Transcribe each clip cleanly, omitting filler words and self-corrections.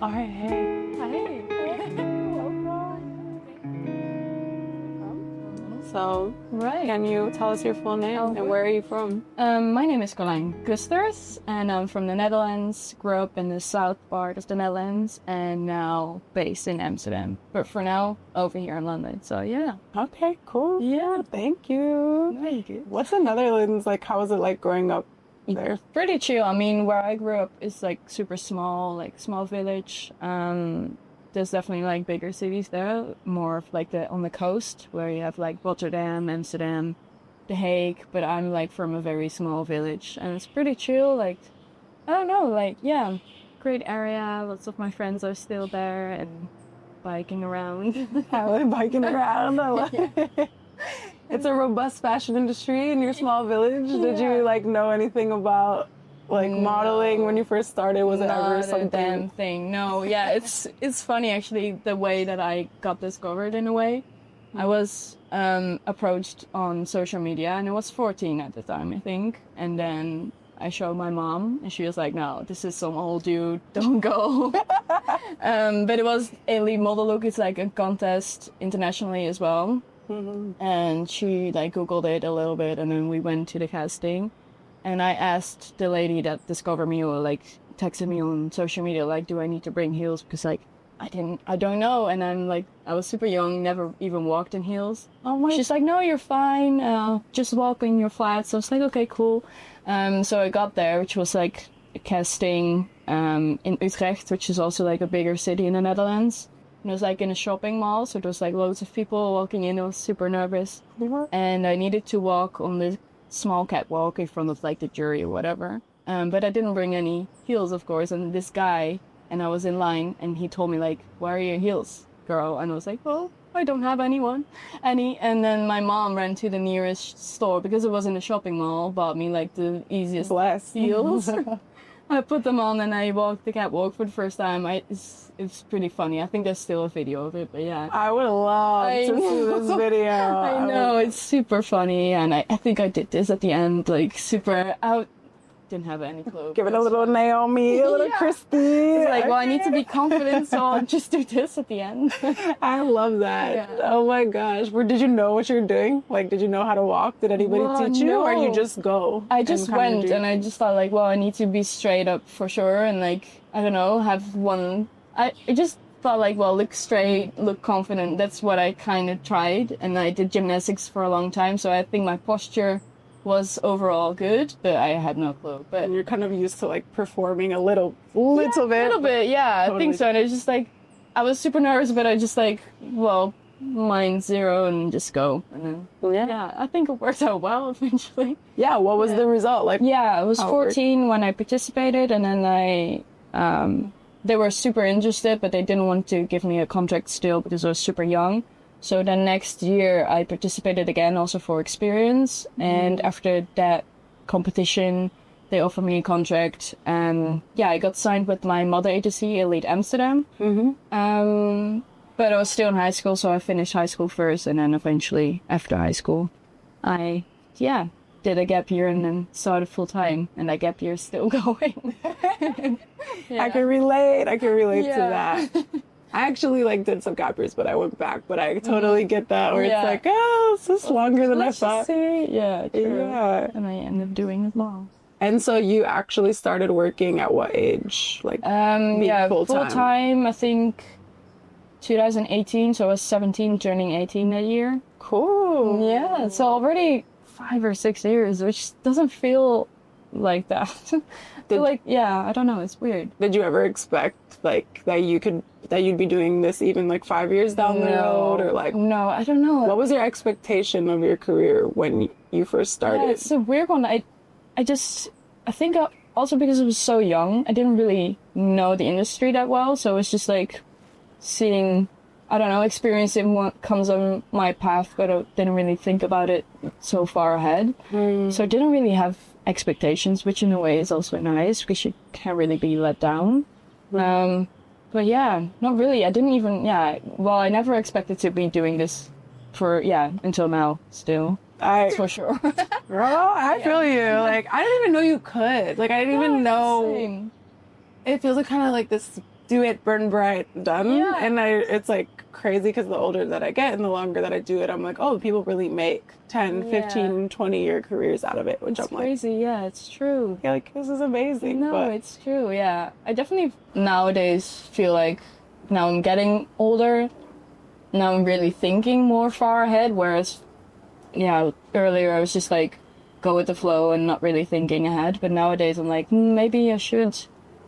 All right, hey. Hi. So, Right. can you tell us your full name and where are you from? My name is Karlijn Kusters, and I'm from the Netherlands. Grew up in the south part of the Netherlands, and now based in Amsterdam. But for now, over here in London. So yeah. Okay, cool. Yeah. Thank you. Thank you. What's the Netherlands like? How was it like growing up there? Pretty chill. I mean, where I grew up is like super small, like small village. There's definitely like bigger cities there, more of like on the coast where you have like Rotterdam, Amsterdam, The Hague. But I'm like from a very small village, and it's pretty chill. Like, I don't know, like yeah, great area. Lots of my friends are still there and biking around. I like biking around. I love it. It's a robust fashion industry in your small village. Did you like know anything about like modeling when you first started? Was it ever something? Not a damn thing. No, yeah, it's funny actually the way that I got discovered in a way. I was approached on social media, and I was 14 at the time, I think. And then I showed my mom, and she was like, "No, this is some old dude. Don't go." But it was Elite Modelogues. It's like a contest internationally as well. And she like Googled it a little bit, and then we went to the casting. And I asked the lady that discovered me, or like texted me on social media, like, do I need to bring heels? Because like I don't know. And I'm like, I was super young, never even walked in heels. Oh my! She's like, no, you're fine. Just walk in your flats. So I was like, okay, cool. So I got there, which was like a casting in Utrecht, which is also like a bigger city in the Netherlands. And it was like in a shopping mall, so there was like loads of people walking in. I was super nervous, and I needed to walk on this small catwalk in front of like the jury or whatever. But I didn't bring any heels, of course. And this guy, and I was in line, and he told me like, "Where are your heels, girl?" And I was like, "Well, I don't have any." And then my mom ran to the nearest store because it was in a shopping mall, bought me like the easiest heels. I put them on and I walked the catwalk for the first time. It's pretty funny. I think there's still a video of it, but yeah. I would love to see this video. I know, it's super funny, and I think I did this at the end, like super out. Didn't have any clue. Give it a little Naomi, a little Christy. It's like, well, I need to be confident, so I'll just do this at the end. I love that. Yeah. Oh my gosh. Did you know what you were doing? Like, did you know how to walk? Did anybody teach you? No. Or you just go? I just went, and I just thought like, well, I need to be straight up for sure, and like, I don't know, have one. I just thought like, well, look straight, look confident. That's what I kind of tried, and I did gymnastics for a long time, so I think my posture was overall good, but I had no clue. But And you're kind of used to like performing a little bit. A little bit, yeah. Totally. I think so. And it's just like, I was super nervous, but I just like, well, mind zero and just go. And then, yeah, I think it worked out well eventually. Yeah, what was the result? Like, Yeah, I was 14 when I participated, and then they were super interested, but they didn't want to give me a contract still because I was super young. So then next year I participated again, also for experience. And after that competition, they offered me a contract. And yeah, I got signed with my mother agency, Elite Amsterdam. But I was still in high school, so I finished high school first. And then eventually, after high school, I, did a gap year and then started full time. And that gap year is still going. I can relate. To that. I actually like did some gap years, but I went back. But I totally get that where it's like, oh, this is longer than I thought. Yeah, true. Yeah. And I ended up doing it long. And so you actually started working at what age? Like, full time. I think 2018. So I was 17, turning 18 that year. Cool. Yeah. So already 5 or 6 years, which doesn't feel like that. I don't know. It's weird. Did you ever expect like that you'd be doing this even like 5 years down the road, or like? No, I don't know. What was your expectation of your career when you first started? Yeah, it's a weird one. I think also because I was so young, I didn't really know the industry that well. So it's just like seeing, I don't know, experiencing what comes on my path, but I didn't really think about it so far ahead. So I didn't really have expectations, which in a way is also nice because you can't really be let down. But yeah, not really. I didn't even, I never expected to be doing this for, until now still. That's for sure. Girl, I feel you. Like, I didn't even know you could. Like, I didn't even know. Same. It feels like kind of like this do it, burn bright, done. Yeah. And it's like crazy because the older that I get and the longer that I do it, I'm like, oh, people really make 10, 15, 20-year careers out of it, which It's I'm crazy. Yeah, it's true. like, yeah, like, this is amazing. No, but it's true. Yeah, I definitely nowadays feel like now I'm getting older. Now I'm really thinking more far ahead. Whereas, yeah, earlier I was just like go with the flow and not really thinking ahead. But nowadays I'm like, maybe I should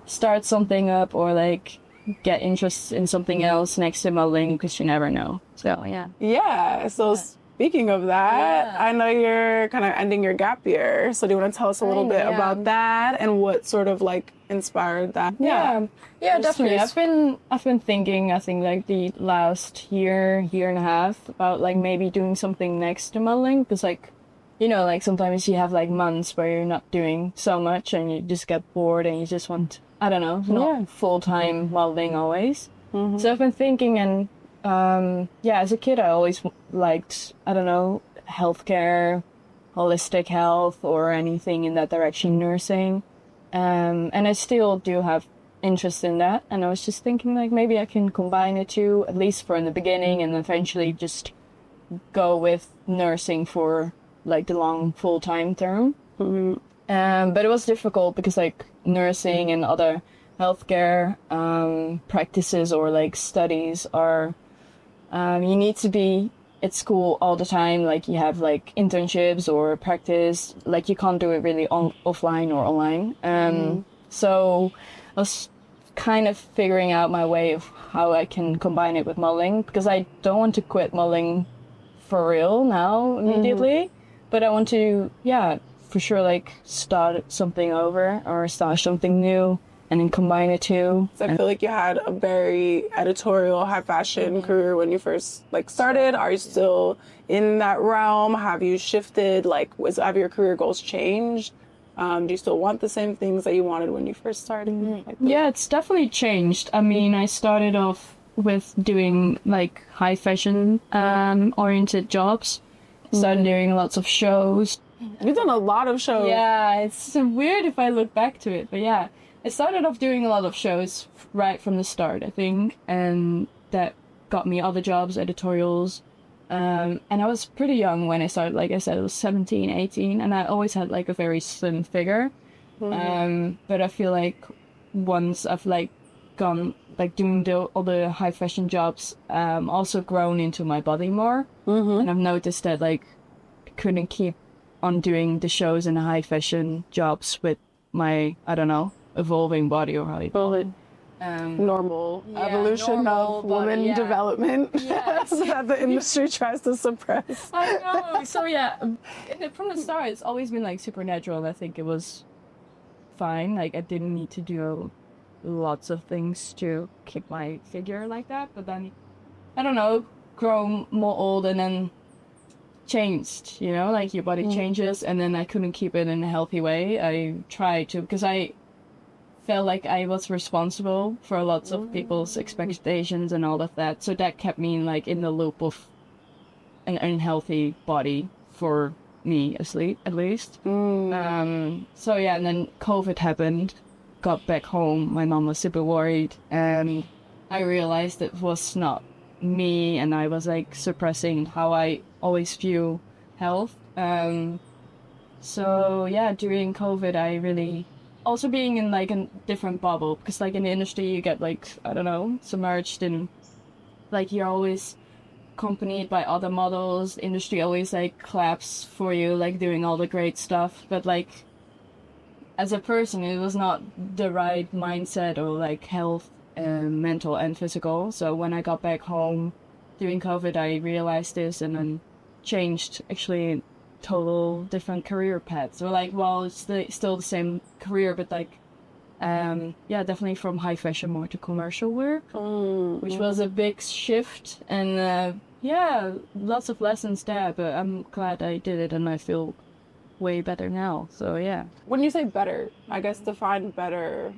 start something up or like get interest in something else next to modeling because you never know. So yeah. yeah. So speaking of that, Yeah. I know you're kind of ending your gap year. So do you want to tell us a little bit yeah. about that and what sort of like inspired that? Yeah, Just definitely. curious. I've been thinking, I think like the last year and a half about like maybe doing something next to modeling because like, you know, like sometimes you have like months where you're not doing so much and you just get bored and you just want, I don't know, not full-time modeling always. So I've been thinking and as a kid I always liked, I don't know, healthcare, holistic health or anything in that direction, nursing. And I still do have interest in that. And I was just thinking like maybe I can combine the two, at least for in the beginning, and eventually just go with nursing for like the long full-time term. But it was difficult because like nursing and other healthcare practices or like studies are, you need to be at school all the time. Like you have like internships or practice, like you can't do it really offline or online. So I was kind of figuring out my way of how I can combine it with modeling because I don't want to quit modeling for real now immediately, but I want to, for sure, like start something over or start something new and then combine it too. So I feel like you had a very editorial, high fashion career when you first like started. Are you still in that realm? Have you shifted? Like, have your career goals changed? Do you still want the same things that you wanted when you first started? Yeah, it's definitely changed. I mean, I started off with doing like high fashion oriented jobs. Started doing lots of shows. You've done a lot of shows. Yeah, it's weird if I look back to it, but yeah. I started off doing a lot of shows right from the start, I think, and that got me other jobs, editorials. And I was pretty young when I started, like I said, I was 17, 18, and I always had like a very slim figure. But I feel like once I've like gone, like doing all the high fashion jobs, also grown into my body more. And I've noticed that like I couldn't keep on doing the shows and the high fashion jobs with my, I don't know, evolving body or how you call it. Normal evolution normal of woman body, development Yes. that the industry tries to suppress. I know. So yeah, from the start, it's always been like supernatural, and I think it was fine. Like I didn't need to do lots of things to keep my figure like that. But then, I don't know, grow more old and then changed. You know, like your body changes, and then I couldn't keep it in a healthy way. I tried to because I felt like I was responsible for lots of people's expectations and all of that. So that kept me like in the loop of an unhealthy body for me, at least. So yeah, and then COVID happened, got back home. My mom was super worried, and I realized it was not me, and I was like suppressing how I always view health. So yeah, during COVID, I really also being in like a different bubble because like in the industry you get like, I don't know, submerged in like you're always accompanied by other models. The industry always like claps for you, like doing all the great stuff, but like as a person it was not the right mindset or like health, mental and physical. So when I got back home during COVID, I realized this and then changed actually total different career paths. So like, well, it's still the same career, but like, definitely from high fashion more to commercial work, which was a big shift. And lots of lessons there, but I'm glad I did it and I feel way better now. So yeah. When you say better, I guess define better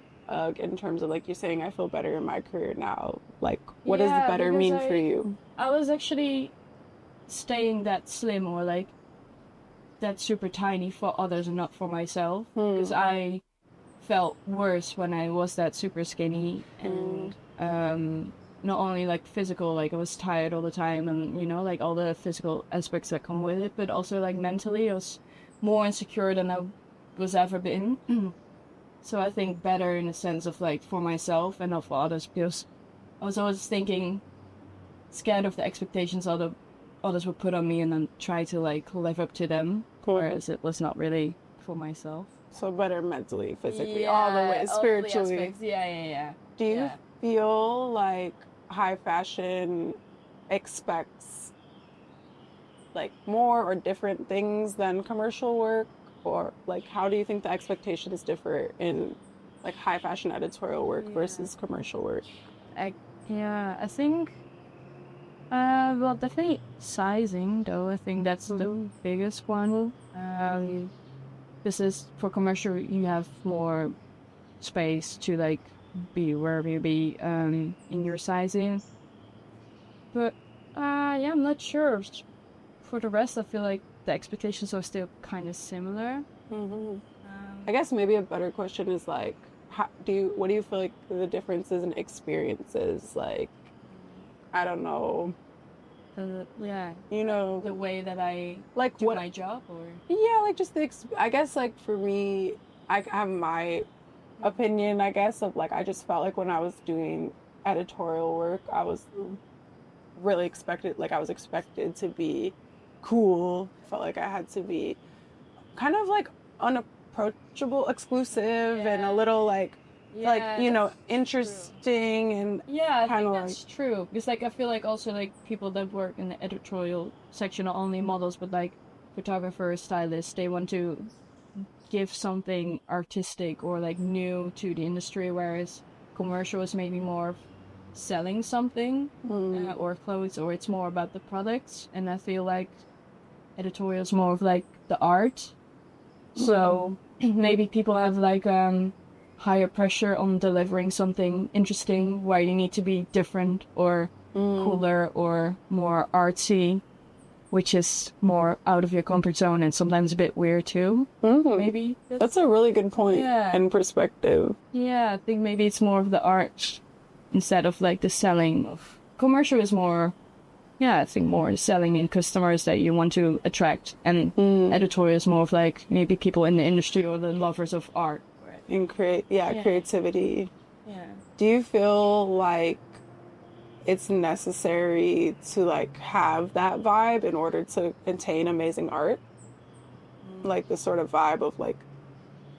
in terms of like you're saying I feel better in my career now. Like, what does better mean for you? I was actually staying that slim or like that super tiny for others and not for myself, because I felt worse when I was that super skinny, and not only like physical, like I was tired all the time, and you know, like all the physical aspects that come with it, but also like mentally I was more insecure than I was ever been. So I think better in a sense of like for myself and not for others, because I was always thinking, scared of the expectations others would put on me, and then try to like live up to them, whereas it was not really for myself. So better mentally, physically, all the way, spiritually. Yeah. Do you feel like high fashion expects like more or different things than commercial work? Or like how do you think the expectations differ in like high fashion editorial work versus commercial work? I think well, definitely sizing though. I think that's the biggest one. This is for commercial, you have more space to like be wherever you be in your sizing. But yeah, I'm not sure. For the rest, I feel like the expectations are still kind of similar. I guess maybe a better question is like, what do you feel like the differences in experiences? Like, I don't know. You know, the way that I like do my job, or like just I guess like for me, I have my opinion, I guess, of like I just felt like when I was doing editorial work, I was really expected, like I was expected to be cool. Felt like I had to be kind of like unapproachable, exclusive, and a little like you know, interesting true. And I think that's like, true, because like I feel like also like people that work in the editorial section, not only models but like photographers, stylists, they want to give something artistic or like new to the industry, whereas commercial is maybe more selling something or clothes, or it's more about the products, and I feel like editorial is more of like the art. So maybe people have like higher pressure on delivering something interesting, where you need to be different or cooler or more artsy, which is more out of your comfort zone and sometimes a bit weird too. Maybe that's a really good point and perspective. I think maybe it's more of the art instead of like the selling. Of commercial is more I think more selling in customers that you want to attract, and editorial is more of like maybe people in the industry or the lovers of art and creativity. Do you feel like it's necessary to like have that vibe in order to contain amazing art? Like the sort of vibe of like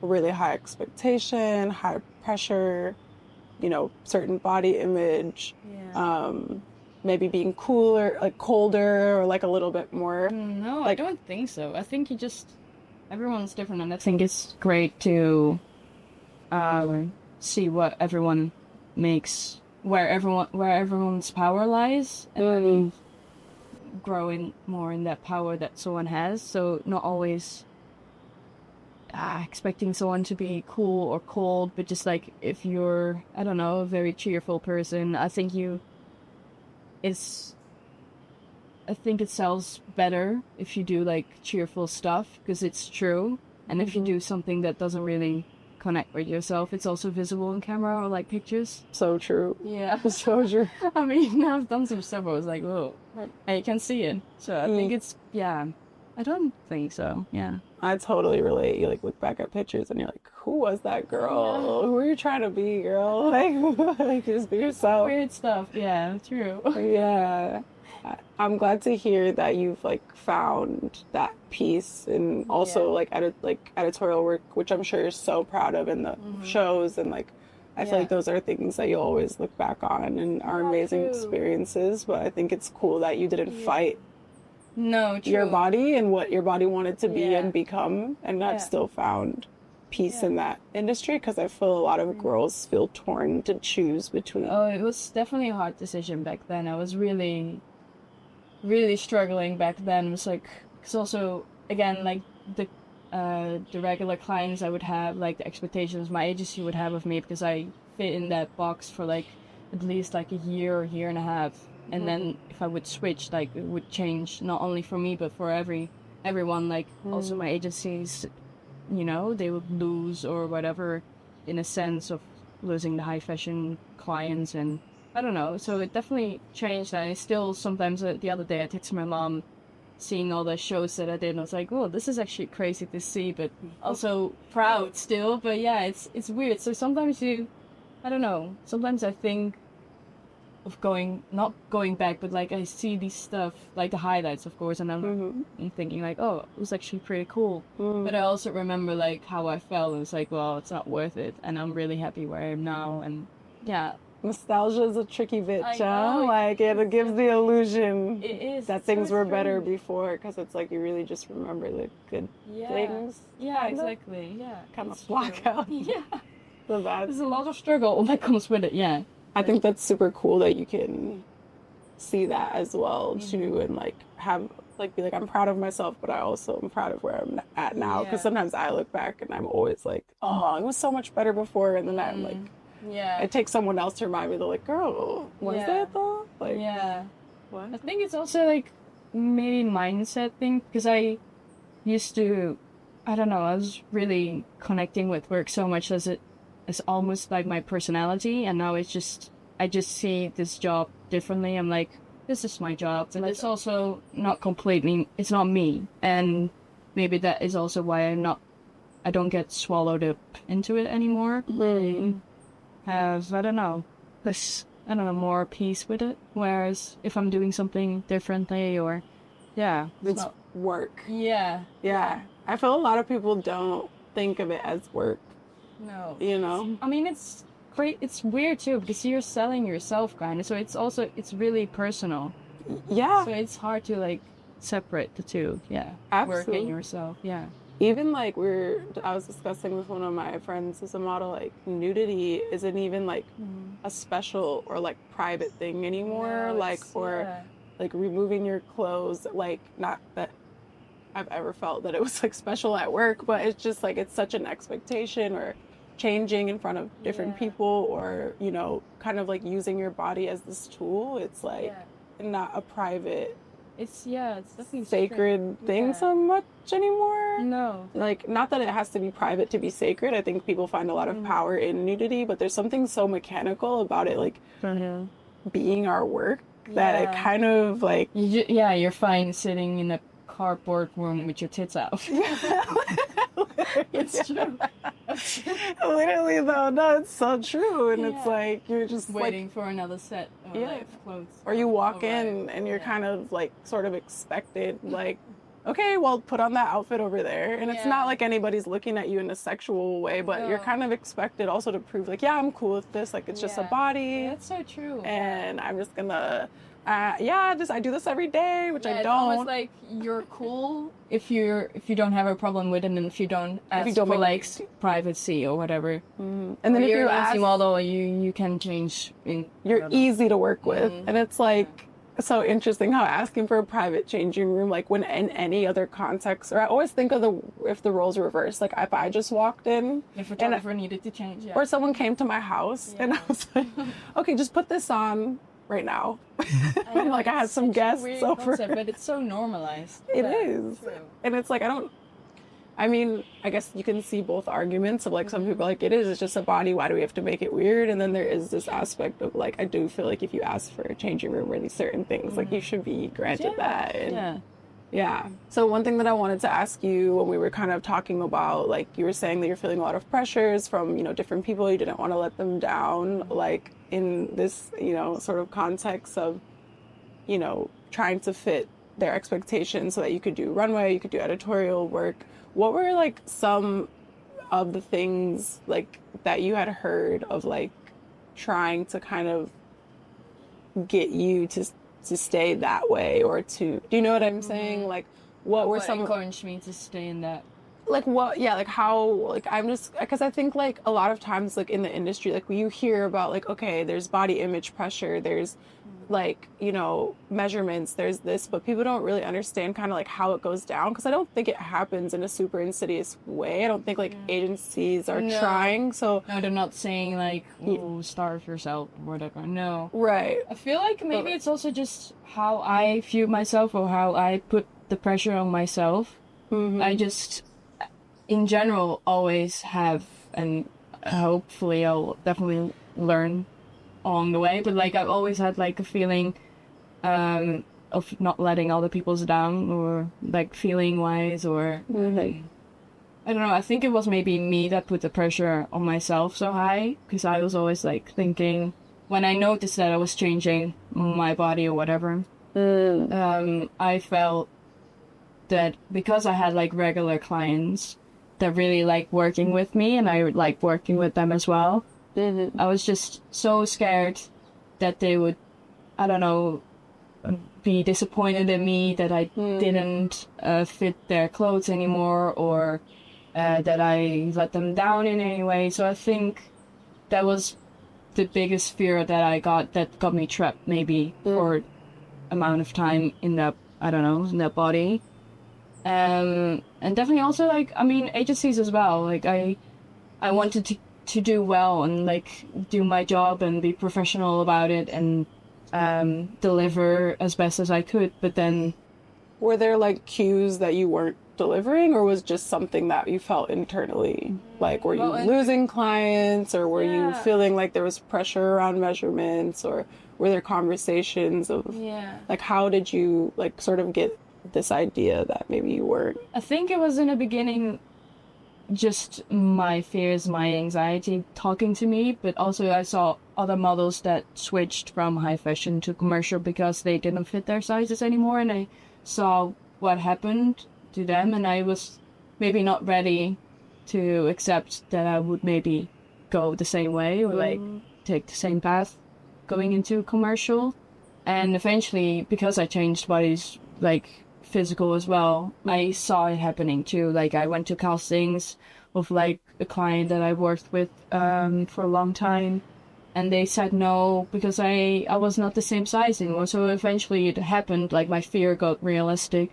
really high expectation, high pressure, you know, certain body image, maybe being cooler, like colder, or like a little bit more. No, like, I don't think so. I think everyone's different, and I think it's great to see what everyone makes, where everyone's power lies, and growing more in that power that someone has. So not always expecting someone to be cool or cold, but just like if you're, I don't know, a very cheerful person, I think it sells better if you do like cheerful stuff, because it's true. And if you do something that doesn't really connect with yourself, it's also visible in camera or like pictures. So true. Yeah. So true. I mean, I've done some stuff where I was like, whoa, I can see it. So I think it's, I don't think so. Yeah. I totally relate. You like look back at pictures and you're like, who was that girl? Who are you trying to be, girl? Like just be yourself. Weird stuff. Yeah, true. Yeah. I'm glad to hear that you've like found that piece, and also like editorial work, which I'm sure you're so proud of in the shows, and like I feel like those are things that you always look back on and are amazing experiences. But I think it's cool that you didn't fight your body and what your body wanted to be and become, and that still found peace in that industry, because I feel a lot of girls feel torn to choose between. Oh, it was definitely a hard decision back then. I was really struggling back then. It was like, because also again, like the regular clients I would have, like the expectations my agency would have of me, because I fit in that box for like at least like a year or year and a half, and then if I would switch, like it would change not only for me but for everyone. Like also my agencies, you know, they would lose or whatever in a sense of losing the high fashion clients, and I don't know. So it definitely changed. And I still sometimes, the other day I texted my mom, seeing all the shows that I did, and I was like, oh, this is actually crazy to see, but also proud still. But yeah, it's weird. So sometimes I don't know, sometimes I think of not going back, but like I see these stuff, like the highlights, of course, and I'm thinking like, oh, it was actually pretty cool. But I also remember like how I felt, and it's like, well, it's not worth it, and I'm really happy where I am now, and yeah. Nostalgia is a tricky bitch, I huh? know. Like it gives the illusion It is that things were better before, because it's like you really just remember the good things. Yeah, exactly. Yeah, kind of block out Yeah, the bad. there's a lot of struggle that comes with it. Yeah. I think that's super cool that you can see that as well too, and like be like, I'm proud of myself, but I also am proud of where I'm at now, because sometimes I look back and I'm always like, oh, it was so much better before, and then I'm like, it takes someone else to remind me. They're like, girl, was that though? Like, what? I think it's also like maybe mindset thing, because I used to, I don't know, I was really connecting with work so much as it's almost like my personality, and now I just see this job differently. I'm like, this is my job, and it's also not completely, it's not me, and maybe that is also why I don't get swallowed up into it anymore. Have, I don't know, more peace with it, whereas if I'm doing something differently, or it's work. Yeah. I feel a lot of people don't think of it as work. No. You know? I mean, it's great. It's weird too, because you're selling yourself kind of. So it's really personal. Yeah. So it's hard to like separate the two. Yeah. Absolutely. Working yourself. Yeah. Even like I was discussing with one of my friends who's a model, like nudity isn't even like a special or like private thing anymore. No, like, or like removing your clothes, like not that I've ever felt that it was like special at work, but it's just like, it's such an expectation, or changing in front of different people, or, you know, kind of like using your body as this tool. It's like not a private, it's definitely sacred thing so much anymore. No. Like, not that it has to be private to be sacred. I think people find a lot of power in nudity, but there's something so mechanical about it, like being our work, that it kind of like... You're fine sitting in a cardboard room with your tits out. It's true. Literally though, no, it's so true. And it's like, you're just waiting like, for another set of clothes. Or you walk in and you're kind of like sort of expected, like, okay, well, put on that outfit over there. And it's not like anybody's looking at you in a sexual way, but you're kind of expected also to prove like, I'm cool with this. Like, it's just a body. That's so true. And I'm just gonna I do this every day, which I don't. It's almost like you're cool if you don't have a problem with it, and if you don't ask for like privacy or whatever. And then if you ask, model, you can change. You're easy to work with, and it's like so interesting how asking for a private changing room, like when in any other context, or I always think of if the roles reversed, like if I just walked in, if a photographer needed to change, or someone came to my house and I was like, okay, just put this on right now. And like I had some guests over. Concept, but it's so normalized. It is. True. And it's like, I mean, I guess you can see both arguments of like some people are like, it's just a body, why do we have to make it weird? And then there is this aspect of like, I do feel like if you ask for a changing room or these certain things, like you should be granted that. And yeah. So one thing that I wanted to ask you when we were kind of talking about, like you were saying that you're feeling a lot of pressures from, you know, different people, you didn't want to let them down, like in this, you know, sort of context of, you know, trying to fit their expectations so that you could do runway, you could do editorial work. What were like some of the things like that you had heard of like trying to kind of get you to stay that way, or to, do you know what I'm saying? Like what were some encouraged me to stay in that? Like what, like how, like I'm just, because I think like a lot of times like in the industry, like you hear about like, okay, there's body image pressure, there's like, you know, measurements, there's this, but people don't really understand kind of like how it goes down, because I don't think it happens in a super insidious way. I don't think like agencies are trying, so. No, they're not saying like, oh, starve yourself or whatever, no. Right. I feel like maybe it's also just how I view myself, or how I put the pressure on myself. I just, in general, always have hopefully I'll definitely learn along the way. But like I've always had like a feeling of not letting other people's down, or like feeling wise, or like I don't know. I think it was maybe me that put the pressure on myself so high, because I was always like thinking, when I noticed that I was changing my body or whatever, I felt that because I had like regular clients that really like working with me, and I like working with them as well, I was just so scared that they would, I don't know, be disappointed in me, that I didn't fit their clothes anymore, or that I let them down in any way. So I think that was the biggest fear that got me trapped maybe for amount of time in that, I don't know, in that body. And definitely also like, I mean, agencies as well. Like I wanted to do well and like do my job and be professional about it, and deliver as best as I could. But then, were there like cues that you weren't delivering, or was just something that you felt internally? Like, were you losing clients, or were you feeling like there was pressure around measurements, or were there conversations of like, how did you like sort of get this idea that maybe you weren't? I think it was in the beginning just my fears, my anxiety talking to me, but also I saw other models that switched from high fashion to commercial because they didn't fit their sizes anymore, and I saw what happened to them, and I was maybe not ready to accept that I would maybe go the same way, or like take the same path going into commercial. And eventually, because I changed bodies, like physical as well, I saw it happening too. Like I went to castings with like a client that I worked with for a long time, and they said no because I was not the same size anymore. So eventually it happened, like my fear got realistic.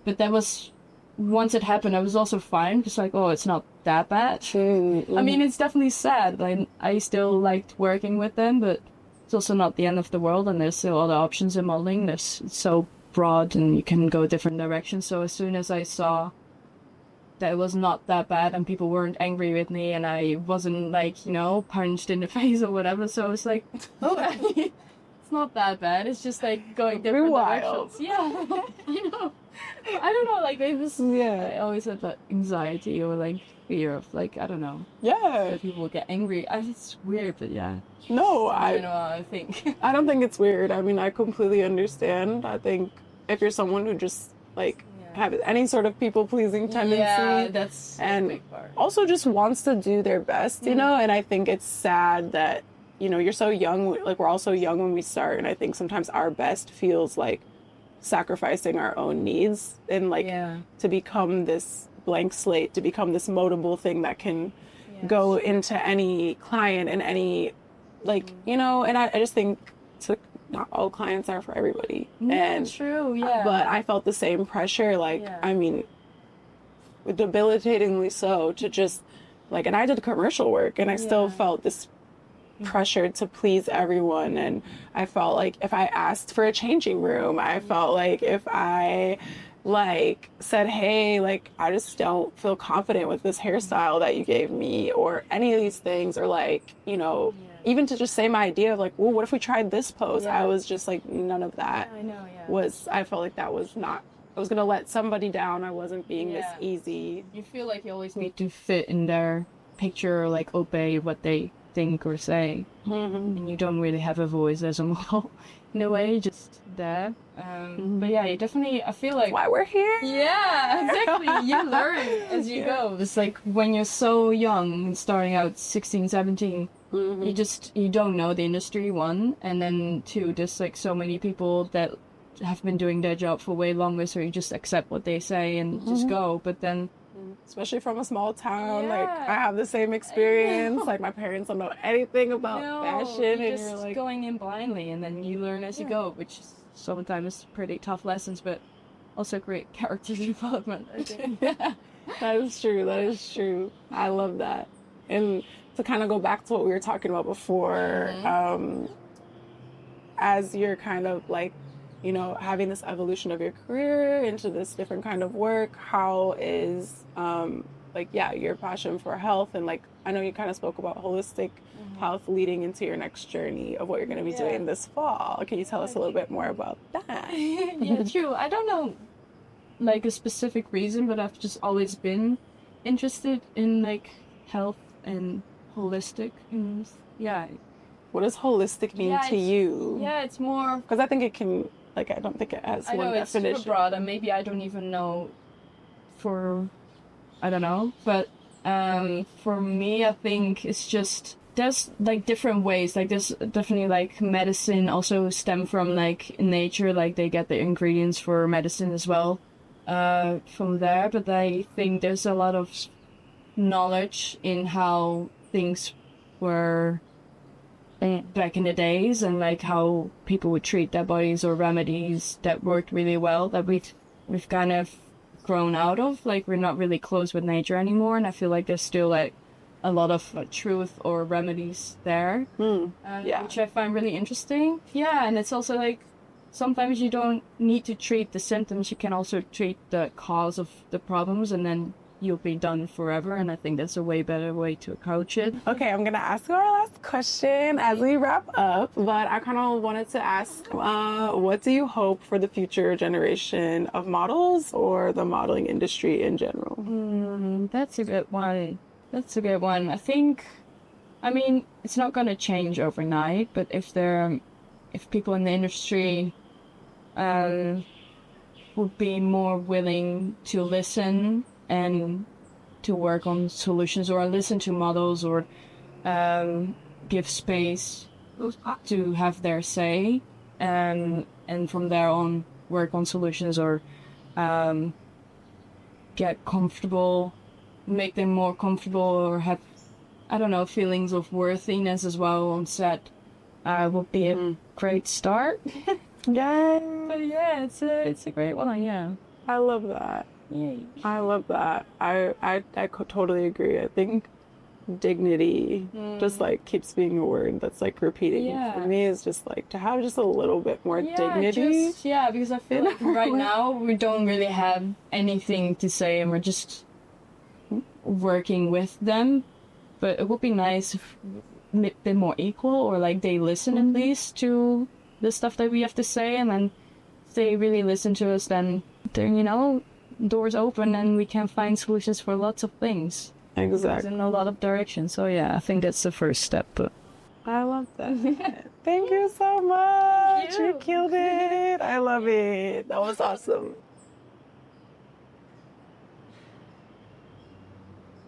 But that was, once it happened, I was also fine, just like, oh, it's not that bad. I mean, it's definitely sad. Like I still liked working with them, but it's also not the end of the world, and there's still other options in modeling. It's so broad and you can go different directions. So as soon as I saw that it was not that bad and people weren't angry with me and I wasn't like, you know, punched in the face or whatever, so it's like, oh, it's not that bad. It's just like going different directions. Yeah. You know, I don't know, like it was, I always had that anxiety or like fear of like, I don't know, that people would get angry. It's weird, but no, I don't know how I think. I don't think it's weird. I mean, I completely understand. I think if you're someone who just like have any sort of people-pleasing tendency, that's and a big part. Also just wants to do their best, you know, and I think it's sad that, you know, you're so young, like we're all so young when we start, and I think sometimes our best feels like sacrificing our own needs and like to become this blank slate, to become this moldable thing that can go into any client and any, like, you know, and I just think not all clients are for everybody. And true, but I felt the same pressure, like, I mean, debilitatingly so, to just, like, and I did commercial work, and I still felt this pressure to please everyone, and I felt like if I asked for a changing room, I felt like if I like said, hey, like I just don't feel confident with this hairstyle that you gave me, or any of these things, or like, you know, even to just say my idea of like, well, what if we tried this pose? I was just like, none of that I felt like that was not, I was gonna let somebody down. I wasn't being this easy. You feel like you always need to fit in their picture, or like obey what they think or say, and you don't really have a voice as a model in a way, just there. But you definitely, I feel like that's why we're here. Exactly. You learn as you go. It's like when you're so young, starting out 16, 17, you don't know the industry, one, and then two, there's like so many people that have been doing their job for way longer, so you just accept what they say and just go. But then, especially from a small town, like I have the same experience. Like my parents don't know anything about fashion, you're and just you're like going in blindly, and then you learn as you go, which is sometimes pretty tough lessons, but also great character development, I think. That is true. I love that. And to kind of go back to what we were talking about before, as you're kind of like, you know, having this evolution of your career into this different kind of work, how is, your passion for health and like I know you kind of spoke about holistic health leading into your next journey of what you're going to be doing this fall. Can you tell us a little bit more about that? Yeah, true. I don't know, like, a specific reason, but I've just always been interested in, like, health and holistic. And, yeah. What does holistic mean to you? Yeah, it's more... Because I think it can, like, I don't think it has one definition. I know, it's super broad, and maybe I don't even know I don't know. But for me, I think it's just... There's, like, different ways. Like, there's definitely, like, medicine also stem from, like, nature. Like, they get the ingredients for medicine as well from there. But I think there's a lot of knowledge in how things were back in the days, and like how people would treat their bodies, or remedies that worked really well that we've kind of grown out of. Like, we're not really close with nature anymore, and I feel like there's still like a lot of truth or remedies there, which I find really interesting. Yeah, and it's also like sometimes you don't need to treat the symptoms, you can also treat the cause of the problems, and then you'll be done forever, and I think that's a way better way to approach it. Okay, I'm gonna ask you our last question as we wrap up, but I kind of wanted to ask, what do you hope for the future generation of models or the modeling industry in general? That's a good one. I think, I mean, it's not gonna change overnight, but if people in the industry would be more willing to listen and to work on solutions, or listen to models, or give space to have their say, and from there on work on solutions, or get comfortable, make them more comfortable, or have, I don't know, feelings of worthiness as well on set, would be a great start. Yeah. But yeah, it's a great one, yeah. I love that. Yay. I love that. I totally agree. I think dignity just like keeps being a word that's like repeating for me, is just like to have just a little bit more dignity. Because I feel like right now we don't really have anything to say, and we're just working with them. But it would be nice if a bit more equal, or like they listen at least to the stuff that we have to say, and then if they really listen to us, then they're, doors open and we can find solutions for lots of things. Exactly. In a lot of directions. So yeah, I think that's the first step. But I love that. Thank you so much. You killed it. I love it. That was awesome.